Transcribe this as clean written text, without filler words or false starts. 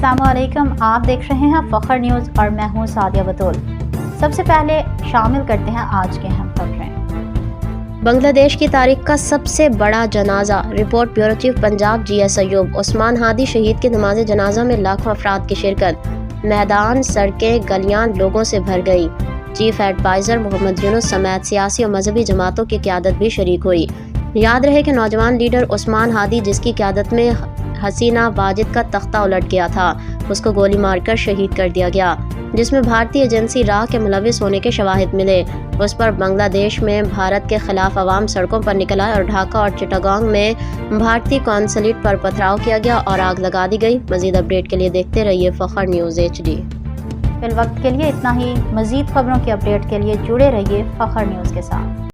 अस्सलाम वालेकुम। आप देख रहे हैं फखर न्यूज़ और मैं हूं सादिया बतूल। सबसे पहले शामिल करते हैं आज के अहम खबरें। बांग्लादेश की तारीख का सबसे बड़ा जनाजा। Report bureau chief Punjab GS Ayub. Usman Hadi शहीद की नमाज जनाजा में लाखों अफराद की शिरकत। मैदान, सड़कें, गलियां लोगों से भर गई। चीफ एडवाइज़र मोहम्मद यूनुस समेत सियासी और मजहबी जमातों की क़यादत भी शरीक हुई। याद रहे कि नौजवान लीडर उस्मान हादी, जिसकी क़यादत में हसीना वाजिद का तख्ता उलट गया था, उसको गोली मारकर शहीद कर दिया गया, जिसमें भारतीय एजेंसी राह के मुलविस होने के शवाहिद मिले। उस पर बांग्लादेश में भारत के खिलाफ अवाम सड़कों पर निकल आए और ढाका और चिटागोंग में भारतीय कौंसलेट पर पथराव किया गया और आग लगा दी गई। मजीद अपडेट के लिए देखते रहिए फखर न्यूज़ HD। फिल वक्त के लिए इतना ही। मजीद खबरों की अपडेट के लिए जुड़े रहिए फखर न्यूज़ के साथ।